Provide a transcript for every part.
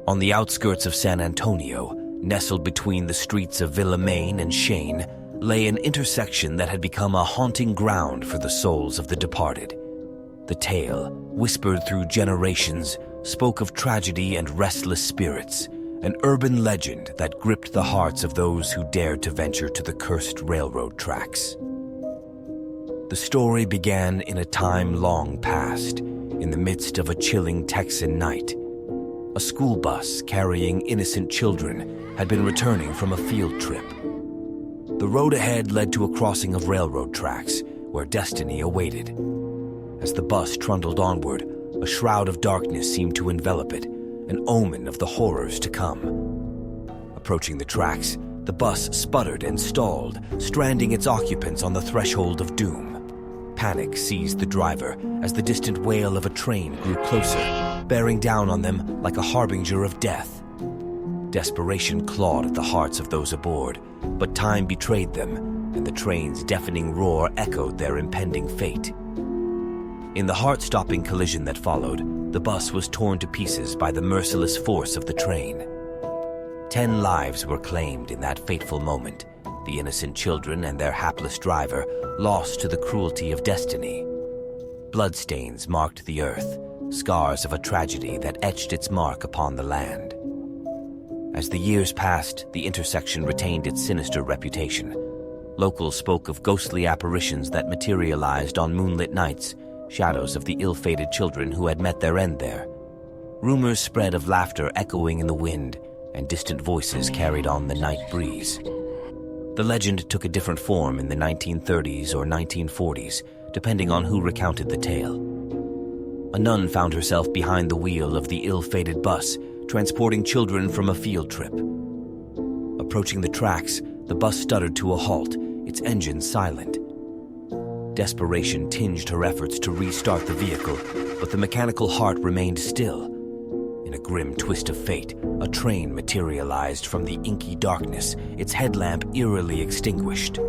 On the outskirts of San Antonio, nestled between the streets of Villamain and Shane, lay an intersection that had become a haunting ground for the souls of the departed. The tale, whispered through generations, spoke of tragedy and restless spirits, an urban legend that gripped the hearts of those who dared to venture to the cursed railroad tracks. The story began in a time long past, in the midst of a chilling Texan night. A school bus carrying innocent children had been returning from a field trip. The road ahead led to a crossing of railroad tracks where destiny awaited. As the bus trundled onward, a shroud of darkness seemed to envelop it, an omen of the horrors to come. Approaching the tracks, the bus sputtered and stalled, stranding its occupants on the threshold of doom. Panic seized the driver as the distant wail of a train grew closer, bearing down on them like a harbinger of death. Desperation clawed at the hearts of those aboard, but time betrayed them, and the train's deafening roar echoed their impending fate. In the heart-stopping collision that followed, the bus was torn to pieces by the merciless force of the train. 10 lives were claimed in that fateful moment, the innocent children and their hapless driver lost to the cruelty of destiny. Bloodstains marked the earth, scars of a tragedy that etched its mark upon the land. As the years passed, the intersection retained its sinister reputation. Locals spoke of ghostly apparitions that materialized on moonlit nights, shadows of the ill-fated children who had met their end there. Rumors spread of laughter echoing in the wind, and distant voices carried on the night breeze. The legend took a different form in the 1930s or 1940s, depending on who recounted the tale. A nun found herself behind the wheel of the ill-fated bus, transporting children from a field trip. Approaching the tracks, the bus stuttered to a halt, its engine silent. Desperation tinged her efforts to restart the vehicle, but the mechanical heart remained still. In a grim twist of fate, a train materialized from the inky darkness, its headlamp eerily extinguished.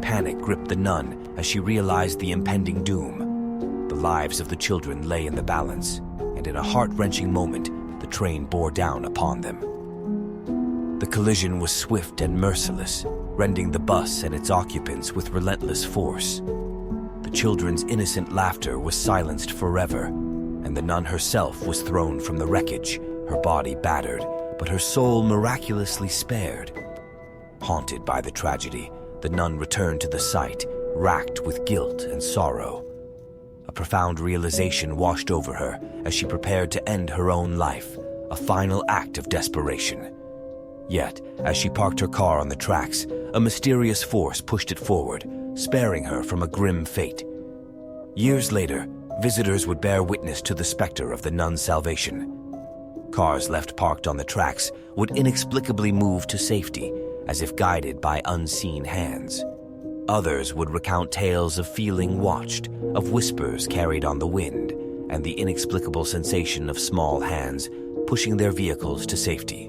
Panic gripped the nun as she realized the impending doom. The lives of the children lay in the balance, and in a heart-wrenching moment, the train bore down upon them. The collision was swift and merciless, rending the bus and its occupants with relentless force. The children's innocent laughter was silenced forever, and the nun herself was thrown from the wreckage, her body battered, but her soul miraculously spared. Haunted by the tragedy, the nun returned to the site, racked with guilt and sorrow. A profound realization washed over her as she prepared to end her own life, a final act of desperation. Yet, as she parked her car on the tracks, a mysterious force pushed it forward, sparing her from a grim fate. Years later, visitors would bear witness to the specter of the nun's salvation. Cars left parked on the tracks would inexplicably move to safety, as if guided by unseen hands. Others would recount tales of feeling watched, of whispers carried on the wind, and the inexplicable sensation of small hands pushing their vehicles to safety.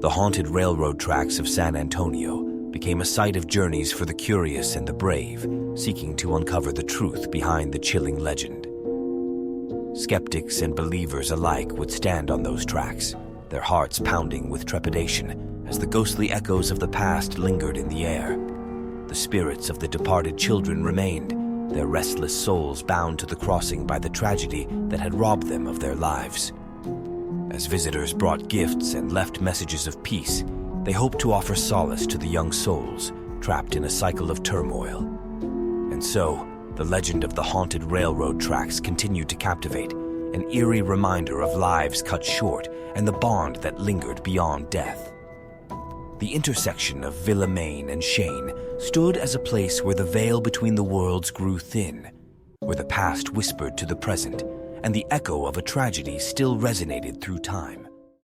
The haunted railroad tracks of San Antonio became a site of journeys for the curious and the brave, seeking to uncover the truth behind the chilling legend. Skeptics and believers alike would stand on those tracks, their hearts pounding with trepidation as the ghostly echoes of the past lingered in the air. The spirits of the departed children remained, their restless souls bound to the crossing by the tragedy that had robbed them of their lives. As visitors brought gifts and left messages of peace, they hoped to offer solace to the young souls trapped in a cycle of turmoil. And so, the legend of the haunted railroad tracks continued to captivate, an eerie reminder of lives cut short and the bond that lingered beyond death. The intersection of Villamain and Shane stood as a place where the veil between the worlds grew thin, where the past whispered to the present, and the echo of a tragedy still resonated through time.